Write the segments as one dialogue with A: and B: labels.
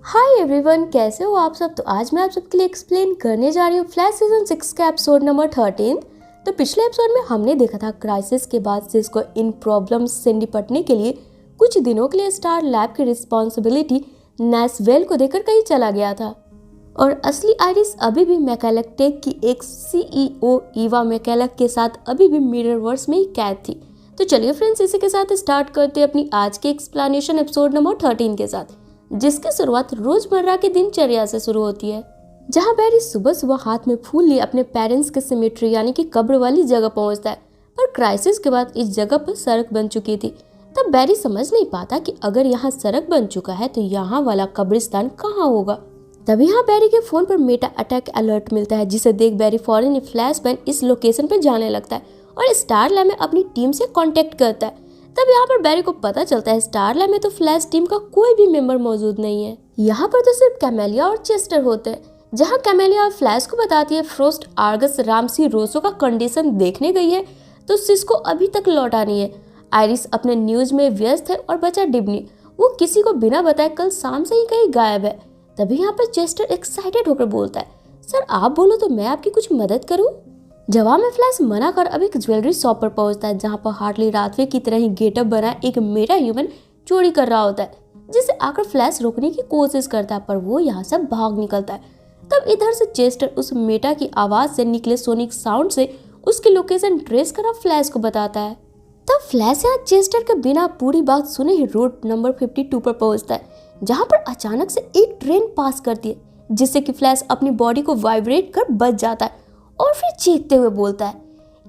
A: Hi everyone, कैसे हो आप सब। तो आज मैं आप सबके लिए एक्सप्लेन करने जा रही हूँ फ्लैश सीजन 6 का एपिसोड नंबर 13। तो पिछले एपिसोड में हमने देखा था क्राइसिस के बाद सिस को इन प्रॉब्लम्स से निपटने के लिए कुछ दिनों के लिए स्टार लैब की रिस्पॉन्सिबिलिटी नेसवेल को देकर कहीं चला गया था और असली आइरिस अभी भी मैकेलक टेक की एक सीईओ ईवा मैकेलक के साथ अभी भी मिररवर्स में ही कैद थी। तो चलिए फ्रेंड्स, इसी के साथ स्टार्ट करते हैं अपनी आज के एक्सप्लेनेशन एपिसोड नंबर 13 के साथ, जिसकी शुरुआत रोजमर्रा की दिनचर्या से शुरू होती है, जहां बैरी सुबह सुबह हाथ में फूल लिए अपने पेरेंट्स के सिमेट्री यानी कि कब्र वाली जगह पहुंचता है। पर क्राइसिस के बाद इस जगह पर सड़क बन चुकी थी। तब बैरी समझ नहीं पाता कि अगर यहाँ सड़क बन चुका है तो यहाँ वाला कब्रिस्तान कहाँ होगा। तभी यहाँ बैरी के फोन पर मेटा अटैक अलर्ट मिलता है, जिसे देख बैरी फौरन फ्लैश बैन इस लोकेशन पर जाने लगता है और स्टार लैब में अपनी टीम से कांटेक्ट करता है। तब यहाँ पर बैरी को पता चलता है स्टार लैब में तो फ्लैश टीम का कोई भी मेंबर मौजूद नहीं है। यहाँ पर तो सिर्फ कैमेलिया और चेस्टर होते हैं। जहाँ कैमेलिया फ्लैश को बताती है फ्रोस्ट आर्गस रामसी रोसो का कंडीशन देखने गई है तो सिस को अभी तक लौटा नहीं है। आइरिस अपने न्यूज में व्यस्त है और बचा डिब्नी, वो किसी को बिना बताए कल शाम से ही कहीं गायब है। तभी यहाँ पर चेस्टर एक्साइटेड होकर बोलता है, सर आप बोलो तो मैं आपकी कुछ मदद करूँ। जवाब में फ्लैश मना कर अब एक ज्वेलरी शॉप पर पहुंचता है, जहां पर हार्टली रातवे की तरह ही गेटअप बना एक मेटा ह्यूमन चोरी कर रहा होता है, जिसे आकर फ्लैश रोकने की कोशिश करता है, पर वो यहाँ से भाग निकलता है। तब इधर से चेस्टर उस मेटा की आवाज से निकले सोनिक साउंड से उसकी लोकेशन ट्रेस कर फ्लैश को बताता है। तब फ्लैश यहाँ चेस्टर के बिना पूरी बात सुने ही रोड नंबर 52 पर पहुंचता है, जहाँ पर अचानक से एक ट्रेन पास करती है, जिससे कि फ्लैश अपनी बॉडी को वाइब्रेट कर बच जाता है और फिर चीखते हुए बोलता है,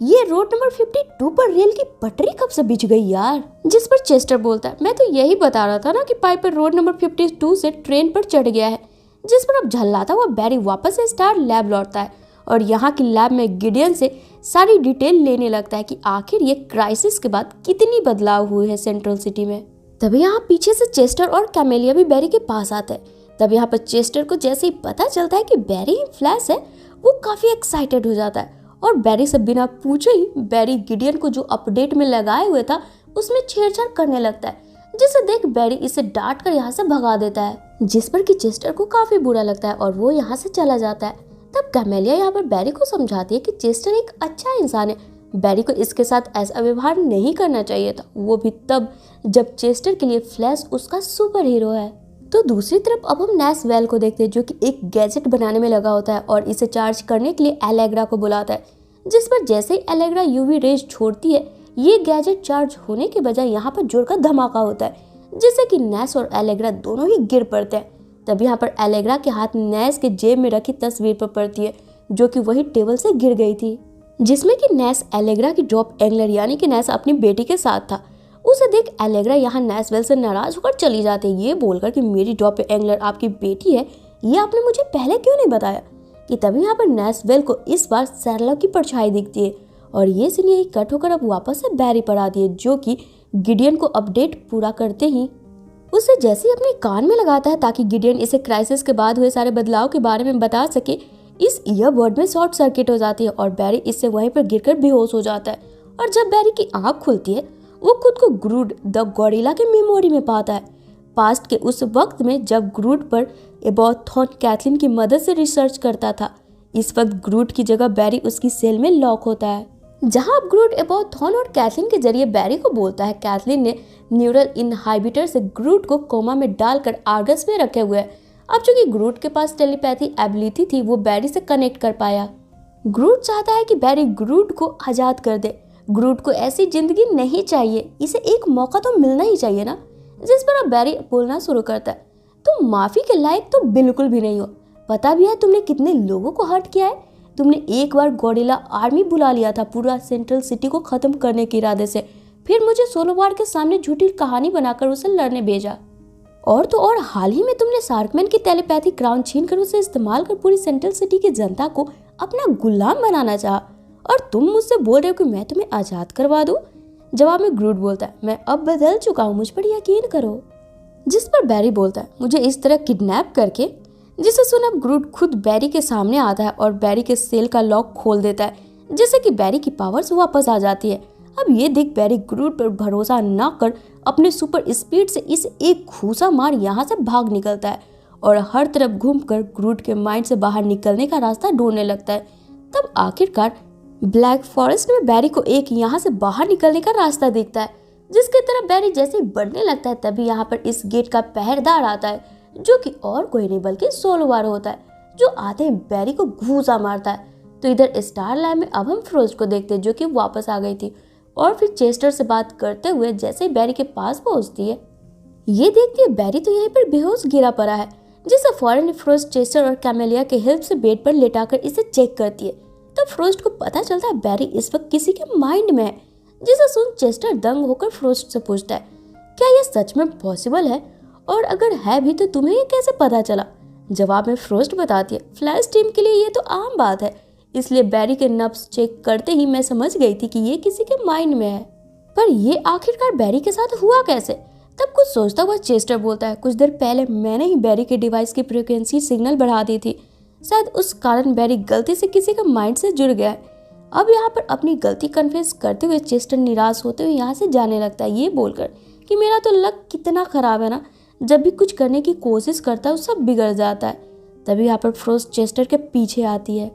A: ये रोड नंबर 52 पर रेल की पटरी कब से बिछ गई यार। जिस पर चेस्टर बोलता है, मैं तो यही बता रहा था ना कि पाइपर रोड नंबर 52 से ट्रेन पर चढ़ गया है। जिस पर अब झल्लाता हुआ बैरी वापस से स्टार लैब लौटता है और यहाँ की लैब में गिडियन से सारी डिटेल लेने लगता है कि आखिर ये क्राइसिस के बाद कितनी बदलाव हुए हैं सेंट्रल सिटी में। तभी यहाँ पीछे से चेस्टर और कैमेलिया भी बैरी के पास आते हैं। तब यहाँ पर चेस्टर को जैसे ही पता चलता है कि बैरी ही फ्लैश है, वो काफी एक्साइटेड हो जाता है और बैरी से बिना पूछे ही बैरी गिडियन को जो अपडेट में लगाए हुए था उसमें छेड़छाड़ करने लगता है, जिसे देख बैरी इसे डांट कर यहाँ से भगा देता है, जिस पर कि चेस्टर को काफी बुरा लगता है और वो यहाँ से चला जाता है। तब कैमेलिया यहाँ पर बैरी को समझाती है कि चेस्टर एक अच्छा इंसान है, बैरी को इसके साथ ऐसा व्यवहार नहीं करना चाहिए था, वो भी तब जब चेस्टर के लिए फ्लैश उसका सुपर हीरो है। तो दूसरी तरफ अब हम नेसवेल को देखते हैं, जो कि एक गैजेट बनाने में लगा होता है और इसे चार्ज करने के लिए एलेग्रा को बुलाता है, जिस पर जैसे ही एलेग्रा यूवी रेज छोड़ती है ये गैजेट चार्ज होने के बजाय यहाँ पर जोर का धमाका होता है, जिससे कि नेस और एलेग्रा दोनों ही गिर पड़ते हैं। तब यहाँ पर एलेग्रा के हाथ नेस के जेब में रखी तस्वीर पर पड़ती है, जो कि वही टेबल से गिर गई थी, जिसमें कि नेस एलेग्रा की ड्रॉप एंगलर यानी कि नेस अपनी बेटी के साथ था। उसे देख एलेग्रा यहाँ नेसवेल से नाराज होकर चली जाती है, ये बोलकर कि मेरी डॉप एंगलर आपकी बेटी है, ये आपने मुझे पहले क्यों नहीं बताया। कि तभी यहाँ पर नेसवेल को इस बार सैरलॉक की परछाई दिखती है और ये सीन यही कट होकर अब वापस से बैरी पर आती है, जो कि गिडियन को अपडेट पूरा करते ही उसे जैसे ही अपने कान में लगाता है ताकि गिडियन इसे क्राइसिस के बाद हुए सारे बदलाव के बारे में बता सके। इस ईयरबड में शॉर्ट सर्किट हो जाती है और बैरी इससे वहीं पर गिरकर बेहोश हो जाता है और जब बैरी की आंख खुलती है वो खुद को ग्रूड द गॉरिला के मेमोरी में पाता है, पास्ट के उस वक्त में जब ग्रूड पर एबॉथॉन कैथलीन की मदद से रिसर्च करता था। इस वक्त ग्रूड की जगह बैरी उसकी सेल में लॉक होता है, जहां अब ग्रूड एबॉथॉन और कैथलीन के जरिए बैरी को बोलता है कैथलीन ने न्यूरल इनहाइबिटर से ग्रूड को कोमा में डालकर आर्गस में रखे हुए है। अब चूंकि ग्रूड के पास टेलीपैथी एबिलिटी थी, वो बैरी से कनेक्ट कर पाया। ग्रूड चाहता है कि बैरी ग्रूड को आजाद कर दे, ग्रूड को ऐसी जिंदगी नहीं चाहिए, इसे एक मौका तो मिलना ही चाहिए ना। जिस पर अब बैरी बोलना शुरू करता है, तुम माफी के लायक तो बिल्कुल भी नहीं हो, पता भी है तुमने कितने लोगों को हर्ट किया है। तुमने एक बार गॉरिला आर्मी बुला लिया था पूरा सेंट्रल सिटी को खत्म करने के इरादे से, फिर मुझे सोलोवार के सामने झूठी कहानी बनाकर उसे लड़ने भेजा, और तो और हाल ही में तुमने शार्कमैन की टेलीपैथी क्राउन छीन कर उसे इस्तेमाल कर पूरी सेंट्रल सिटी की जनता को अपना गुलाम बनाना चाहा, और तुम मुझसे बोल रहे हो कि मैं तुम्हें आजाद करवा दूं। जवाब में ग्रूड बोलता है, मैं अब बदल चुका हूँ, मुझ पर यकीन करो। जिस पर बैरी बोलता है, मुझे इस तरह किडनैप करके, जिसे सुन अब ग्रूड खुद बैरी के सामने आता है और बैरी के सेल का लॉक खोल देता है, जिससे कि बैरी की पावर्स वापस आ जाती है। अब ये देख बैरी ग्रूड पर भरोसा न कर अपने सुपर स्पीड से इसे एक घूसा मार यहाँ से भाग निकलता है और हर तरफ घूमकर ग्रूट के माइंड से बाहर निकलने का रास्ता ढूंढने लगता है। तब आखिरकार ब्लैक फॉरेस्ट में बैरी को एक यहाँ से बाहर निकलने का रास्ता दिखता है, जिसकी तरफ बैरी जैसे ही बढ़ने लगता है तभी यहाँ पर इस गेट का पहरेदार आता है, जो कि और कोई नहीं बल्कि सोलोवार होता है, जो आते ही बैरी को घूसा मारता है। तो इधर स्टार लैब में अब हम फ्रोस्ट को देखते हैं, जो कि वापस आ गई थी और फिर चेस्टर से बात करते हुए जैसे ही बैरी के पास पहुंचती है, ये देखती है बैरी तो यहीं पर बेहोश गिरा पड़ा है, जिसे फौरन फ्रोस्ट चेस्टर और कैमेलिया के हेल्प से बेड पर लेटाकर इसे चेक करती है। तब फ्रोस्ट को पता चलता है बैरी इस वक्त किसी के माइंड में है, जिसे सुन चेस्टर दंग होकर फ्रोस्ट से पूछता है, क्या यह सच में पॉसिबल है, और अगर है भी तो तुम्हें ये कैसे पता चला? जवाब में फ्रोस्ट बताती है, फ्लैश टीम के लिए ये तो आम बात है, इसलिए बैरी के नब्ज चेक करते ही मैं समझ गई थी कि ये किसी के माइंड में है। पर ये आखिरकार बैरी के साथ हुआ कैसे? तब कुछ सोचता हुआ चेस्टर बोलता है, कुछ देर पहले मैंने ही बैरी के डिवाइस की फ्रीक्वेंसी सिग्नल बढ़ा दी थी, शायद उस कारण बैरी गलती से किसी के माइंड से जुड़ गया है। अब यहाँ पर अपनी गलती कन्फेस करते हुए चेस्टर निराश होते हुए यहाँ से जाने लगता है, ये बोलकर कि मेरा तो लक कितना खराब है ना, जब भी कुछ करने की कोशिश करता है सब बिगड़ जाता है। तभी यहाँ पर फ्रोस्ट चेस्टर के पीछे आती है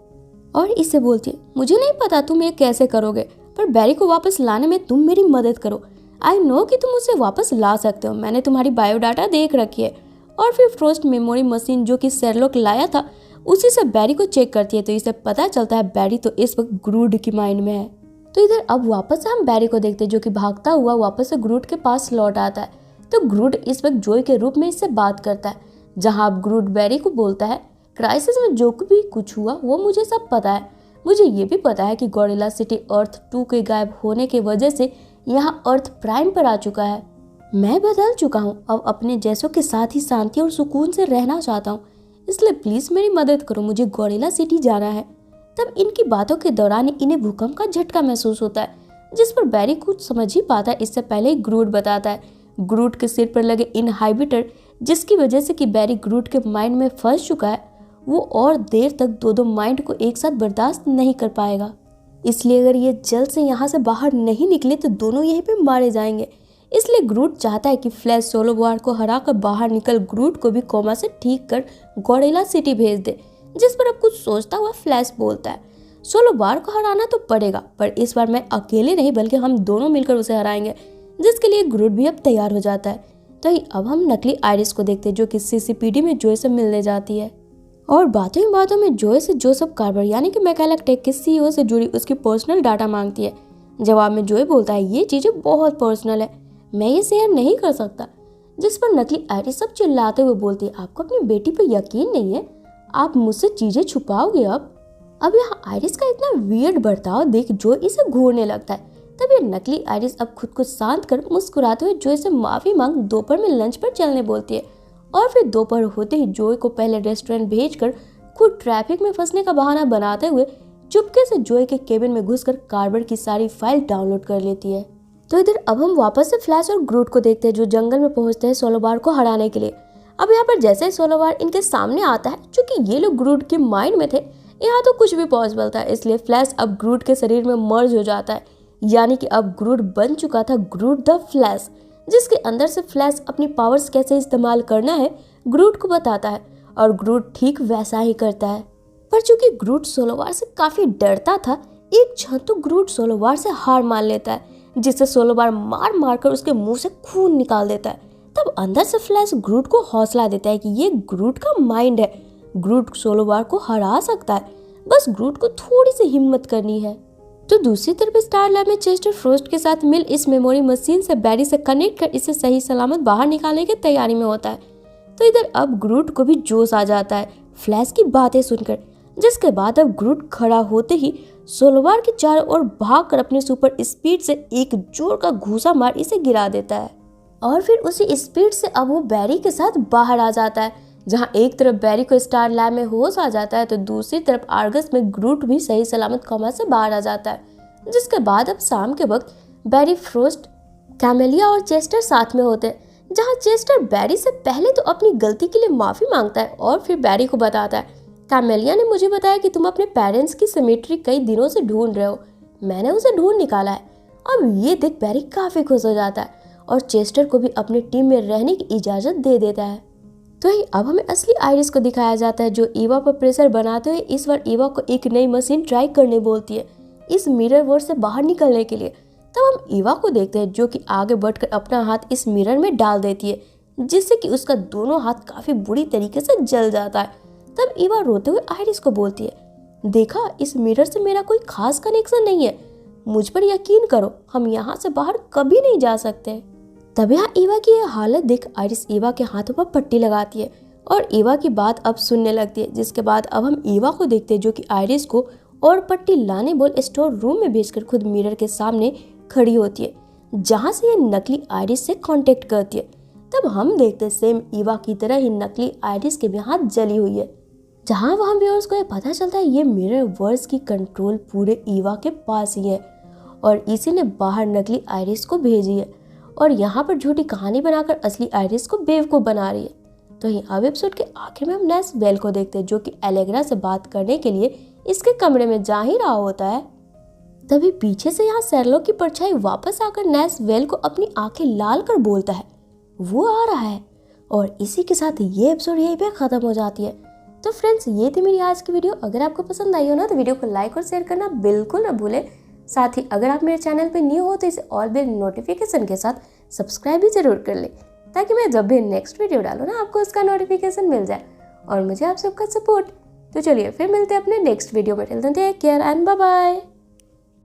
A: और इससे बोलती है, मुझे नहीं पता तुम ये कैसे करोगे, पर बैरी को वापस लाने में तुम मेरी मदद करो। आई नो कि तुम उसे वापस ला सकते हो, मैंने तुम्हारी बायोडाटा देख रखी है। और फिर फ्रोस्ट मेमोरी मशीन जो कि शेरलॉक लाया था उसी से बैरी को चेक करती है, तो इसे पता चलता है बैरी तो इस वक्त ग्रूड की माइंड में है। तो इधर अब वापस से हम बैरी को देखते हैं, जो कि भागता हुआ वापस से ग्रूड के पास लौट आता है। तो ग्रूड इस वक्त जोई के रूप में इससे बात करता है, जहाँ अब ग्रूड बैरी को बोलता है, क्राइसिस में जो भी कुछ हुआ वो मुझे सब पता है। मुझे ये भी पता है कि गोरिल्ला सिटी अर्थ 2 के गायब होने की वजह से यहाँ अर्थ प्राइम पर आ चुका है। मैं बदल चुका हूँ, अब अपने जैसों के साथ ही शांति और सुकून से रहना चाहता हूँ, इसलिए प्लीज मेरी मदद करो, मुझे गोरिल्ला सिटी जाना है। तब इनकी बातों के दौरान इन्हें भूकंप का झटका महसूस होता है, जिस पर बैरी कुछ समझ ही पाता है। इससे पहले ही ग्रूड बताता है, ग्रूड के सिर पर लगे इनहाइबिटर, जिसकी वजह से कि बैरी ग्रूड के माइंड में फंस चुका है, वो और देर तक दो माइंड को एक साथ बर्दाश्त नहीं कर पाएगा। इसलिए अगर ये जल्द से यहाँ से बाहर नहीं निकले तो दोनों यहीं पे मारे जाएंगे। इसलिए ग्रूड चाहता है कि फ्लैश सोलोवार को हराकर बाहर निकल ग्रूड को भी कोमा से ठीक कर गोरिल्ला सिटी भेज दे। जिस पर अब कुछ सोचता हुआ फ्लैश बोलता है, सोलोवार को हराना तो पड़ेगा, पर इस बार मैं अकेले नहीं बल्कि हम दोनों मिलकर उसे हराएंगे, जिसके लिए ग्रूड भी अब तैयार हो जाता है। तो अब हम नकली आयरिस को देखते हैं, जो कि सीसीपीडी में जोय से मिलने जाती है और बातों ही बातों में जोय से जोसेफ कार्बर यानी कि मैकेलक टेक के सीईओ से जुड़ी उसकी पर्सनल डाटा मांगती है। जवाब में जोय बोलता है, ये चीजें बहुत पर्सनल है, मैं ये शेयर नहीं कर सकता। जिस पर नकली आयरिस सब चिल्लाते हुए बोलती है, आपको अपनी बेटी पर यकीन नहीं है, आप मुझसे चीजें छुपाओगे? अब यहाँ आयरिस का इतना वियर्ड बर्ताव देख जोय इसे घूरने लगता है। तब ये नकली आयरिस अब खुद को शांत कर मुस्कुराते हुए जोय से माफी मांग दोपहर में लंच पर चलने बोलती है। और फिर दोपहर होते ही जोय को पहले रेस्टोरेंट भेजकर खुद ट्रैफिक में फंसने का बहाना बनाते हुए चुपके से जोय के केबिन में घुसकर कार्बर की सारी फाइल डाउनलोड कर लेती है। तो इधर अब हम वापस से फ्लैश और ग्रूट को देखते हैं, जो जंगल में पहुंचते हैं सोलोवार को हराने के लिए। अब यहाँ पर जैसे ही सोलोवार इनके सामने आता है, चूंकि ये लोग ग्रूट के माइंड में थे, यहाँ तो कुछ भी पॉसिबल था, इसलिए फ्लैश अब ग्रूट के शरीर में मर्ज हो जाता है, यानी कि अब ग्रूट बन चुका था ग्रूट द फ्लैश, जिसके अंदर से फ्लैश अपनी पावर्स कैसे इस्तेमाल करना है ग्रूट को बताता है और ग्रूट ठीक वैसा ही करता है। पर चूंकि ग्रूट सोलोवार से काफी डरता था, एक क्षण तो ग्रूट सोलोवार से हार मान लेता है, जिससे सोलोवार मार मारकर उसके मुंह से खून निकाल देता है। तब अंदर से फ्लैश ग्रूट को हौसला देता है कि ये ग्रूट का माइंड है, ग्रूट सोलोवार को हरा सकता है, बस ग्रूट को थोड़ी सी हिम्मत करनी है। तो दूसरी तरफ स्टार लैब में चेस्टर फ्रोस्ट के साथ मिल इस मेमोरी मशीन से बैरी से कनेक्ट कर इसे सही सलामत बाहर निकालने की तैयारी में होता है। तो इधर अब ग्रूट को भी जोश आ जाता है फ्लैश की बातें सुनकर, जिसके बाद अब ग्रूट खड़ा होते ही सोलोवार के चारों ओर भागकर अपनी सुपर स्पीड से एक जोर का घूसा मार इसे गिरा देता है और फिर उसी स्पीड से अब वो बैरी के साथ बाहर आ जाता है। जहां एक तरफ बैरी को स्टार लैब में होश आ जाता है, तो दूसरी तरफ आर्गस में ग्रूट भी सही सलामत कोमा से बाहर आ जाता है। जिसके बाद अब शाम के वक्त बैरी, फ्रोस्ट, कैमेलिया और चेस्टर साथ में होते हैं, जहां चेस्टर बैरी से पहले तो अपनी गलती के लिए माफी मांगता है और फिर बैरी को बताता है, कैमेलिया ने मुझे बताया कि तुम अपने पेरेंट्स की सिमेट्री कई दिनों से ढूंढ रहे हो, मैंने उसे ढूंढ निकाला है। अब ये देख बैरी काफी खुश हो जाता है और चेस्टर को भी अपनी टीम में रहने की इजाजत दे देता है। तो ही अब हमें असली आयरिस को दिखाया जाता है, जो ईवा पर प्रेशर बनाते हुए इस बार ईवा को एक नई मशीन ट्राई करने बोलती है इस मिरर वर्ल्ड से बाहर निकलने के लिए। तब हम ईवा को देखते हैं जो कि आगे बढ़कर अपना हाथ इस मिरर में डाल देती है, जिससे कि उसका दोनों हाथ काफी बुरी तरीके से जल जाता है। तब ईवा रोते हुए आयरिस को बोलती है, देखा, इस मिरर से मेरा कोई खास कनेक्शन नहीं है, मुझ पर यकीन करो, हम यहाँ से बाहर कभी नहीं जा सकते। तब यहाँ ईवा की यह हालत देख आयरिस ईवा के हाथों पर पट्टी लगाती है और ईवा की बात अब सुनने लगती है। जिसके बाद अब हम ईवा को देखते हैं जो कि आयरिस को और पट्टी लाने बोल स्टोर रूम में भेजकर खुद मिरर के सामने खड़ी होती है, जहाँ से ये नकली आयरिस से कांटेक्ट करती है। तब हम देखते हैं सेम ईवा की तरह ही नकली आयरिस के भी हाथ जली हुई है, जहाँ वहाँ व्यूअर्स को ये पता चलता है ये मिरर वर्ल्ड की कंट्रोल पूरे ईवा के पास ही है और इसी ने बाहर नकली आयरिस को भेजी है और यहाँ पर झूठी कहानी बनाकर असली आयरिस को बेवकूफ बना रही है। तो ही अब एपिसोड के आखिर में हम नेस वेल को देखते हैं जो कि एलेग्रा से बात करने के लिए इसके कमरे में जा ही रहा होता है। तभी पीछे से यहाँ शेरलॉक की परछाई वापस आकर नेस वेल को अपनी आंखें लाल कर बोलता है वो आ रहा है। और इसी के साथ ये एपिसोड यहीं पे खत्म हो जाती है। तो फ्रेंड्स, ये थी मेरी आज की वीडियो। अगर आपको पसंद आई हो ना तो वीडियो को लाइक और शेयर करना बिल्कुल ना भूलें। साथ ही अगर आप मेरे चैनल पे न्यू हो तो इसे ऑल बेल नोटिफिकेशन के साथ सब्सक्राइब भी जरूर कर ले, ताकि मैं जब भी नेक्स्ट वीडियो डालूँ ना आपको उसका नोटिफिकेशन मिल जाए और मुझे आप सबका सपोर्ट। तो चलिए फिर मिलते हैं अपने नेक्स्ट वीडियो में। Take care and bye bye.